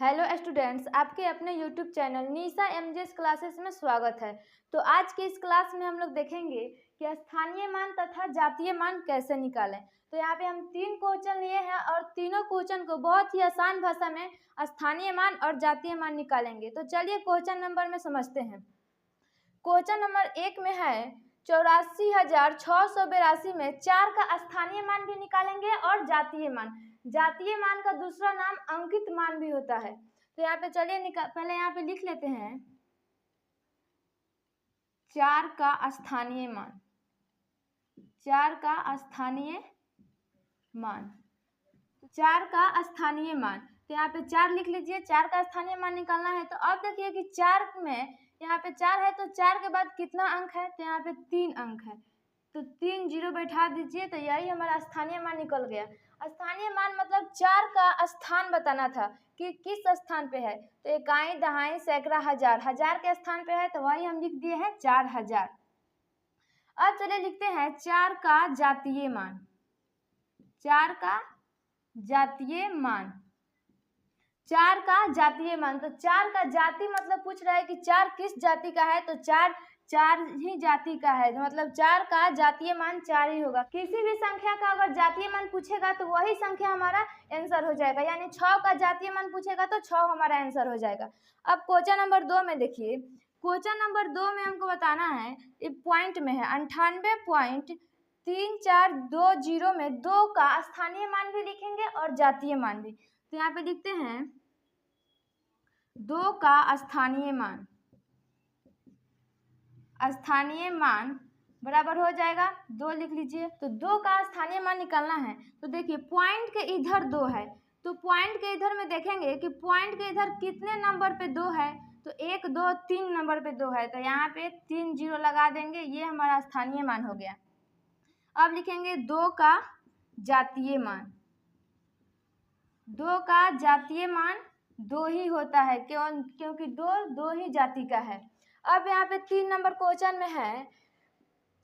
Hello students, आपके अपने YouTube channel निशा एमजेस classes में स्वागत है। तो आज की इस क्लास में हम लोग देखेंगे कि स्थानीय मान तथा जातीय मान कैसे निकालें। तो यहाँ पे हम 3 क्वेश्चन लिए हैं और तीनों क्वेश्चन को बहुत ही आसान भाषा में स्थानीय मान और जातीय मान निकालेंगे। तो चलिए क्वेश्चन नंबर में समझते हैं। क्वेश्चन नंबर 1 में है 84,682 में 4 का स्थानीय मान भी निकालेंगे और जातीय मान। जातीय मान का दूसरा नाम अंकित मान भी होता है। तो यहाँ पे चलिए पहले यहाँ पे लिख लेते हैं 4 का स्थानीय मान। 4 का स्थानीय मान, 4 का स्थानीय मान। तो यहाँ पे 4 लिख लीजिए। 4 का स्थानीय मान निकालना है। तो अब देखिए कि 4 में यहाँ पे 4 है तो 4 के बाद कितना अंक है, तो यहाँ पे 3 अंक है। तो 3 जीरो बैठा दीजिए, तो यही हमारा स्थानीय मान निकल गया। स्थानीय मान मतलब 4 का स्थान बताना था कि किस स्थान पे है। तो इकाई, दहाई, सैकड़ा, हजार, हजार के स्थान पे है, तो वही हम लिख दिए हैं 4000। अब चलिए लिखते हैं 4 का जातीय मान। 4 का जातीय मान, 4 का जातीय मान। तो 4 का जाति मतलब पूछ रहा है कि 4 किस जाति का है, तो 4 ही जाति का है। तो मतलब 4 का जातीय मान 4 ही होगा। किसी भी संख्या का अगर जातीय मान पूछेगा तो वही संख्या हमारा आंसर हो जाएगा। यानी 6 का जातीय मान पूछेगा तो 6 हमारा आंसर हो जाएगा। अब क्वेश्चन नंबर 2 में देखिए। क्वेश्चन नंबर 2 में हमको बताना है, पॉइंट में है 98.3420 में 2 का स्थानीय मान भी लिखेंगे और जातीय मान भी। तो यहाँ पे लिखते हैं 2 का स्थानीय मान। स्थानीय मान बराबर हो जाएगा 2 लिख लीजिए। तो 2 का स्थानीय मान निकालना है। तो देखिए पॉइंट के इधर 2 है, तो पॉइंट के इधर में देखेंगे कि पॉइंट के इधर कितने नंबर पे 2 है, तो 1 2 3 नंबर पे 2 है। तो यहाँ पे 3 जीरो लगा देंगे, ये हमारा स्थानीय मान हो गया। अब लिखेंगे 2 का जातीय मान। 2 का जातीय मान 2 ही होता है, क्योंकि 2 ही जाति का है। अब यहाँ पे 3 नंबर क्वेश्चन में है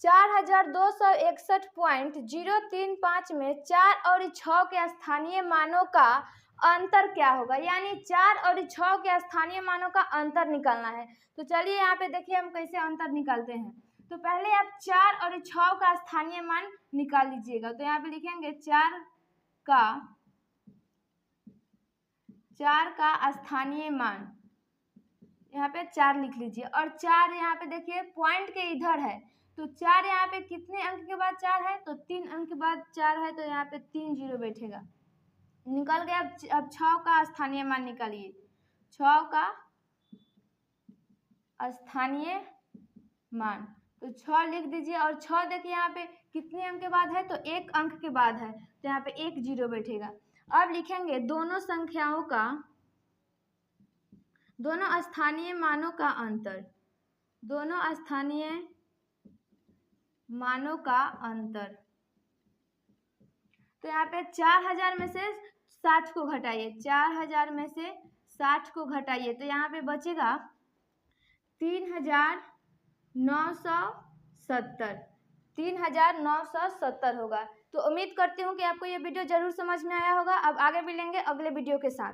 4261.035 में 4 और 6 के स्थानीय मानों का अंतर क्या होगा। यानी 4 और 6 के स्थानीय मानों का अंतर निकालना है। तो चलिए यहाँ पे देखिए हम कैसे अंतर निकालते हैं। तो पहले आप 4 और 6 का स्थानीय मान निकाल लीजिएगा। तो यहाँ पे लिखेंगे 4 का स्थानीय मान, यहाँ पे 4 लिख लीजिए। और 4 यहाँ पे देखिए पॉइंट के इधर है, तो 4 यहाँ पे कितने अंक के बाद 4 है, तो 3 अंक के बाद 4 है। तो यहाँ पे 3 जीरो बैठेगा, निकल गया। अब 6 का स्थानीय मान निकालिए। 6 का स्थानीय मान, तो 6 लिख दीजिए। और 6 देखिए यहाँ पे कितने अंक के बाद है, तो 1 अंक के बाद है। तो यहाँ पे 1 जीरो बैठेगा। अब लिखेंगे दोनों संख्याओं का, दोनों स्थानीय मानों का अंतर। दोनों स्थानीय मानों का अंतर। तो यहाँ पे 4000 में से 60 को घटाइए। 4000 में से 60 को घटाइए, तो यहाँ पे बचेगा 3970। 3970 होगा। तो उम्मीद करती हूँ कि आपको ये वीडियो जरूर समझ में आया होगा। अब आगे मिलेंगे अगले वीडियो के साथ।